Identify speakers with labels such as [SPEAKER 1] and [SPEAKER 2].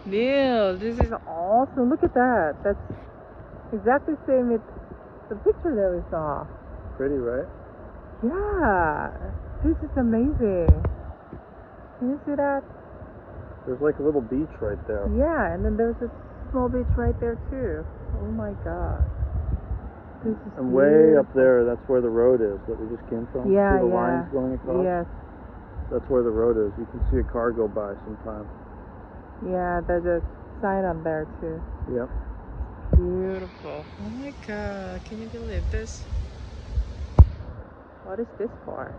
[SPEAKER 1] Neil, this is awesome. Look at that. That's exactly the same with the picture that we saw.
[SPEAKER 2] Pretty, right?
[SPEAKER 1] Yeah, this is amazing. Can you see that?
[SPEAKER 2] There's like a little beach right there.
[SPEAKER 1] Yeah, and then there's a small beach right there too. Oh my god. This is
[SPEAKER 2] And way up
[SPEAKER 1] beautiful.
[SPEAKER 2] there, that's where the road is that we just came from.
[SPEAKER 1] Yeah,
[SPEAKER 2] See the
[SPEAKER 1] yeah.
[SPEAKER 2] lines going across?
[SPEAKER 1] Yes.
[SPEAKER 2] That's where the road is. You can see a car go by sometime.
[SPEAKER 1] Yeah, there's a sign up there too.
[SPEAKER 2] Yep.
[SPEAKER 1] Beautiful. Oh my god, can you believe this? What is this for?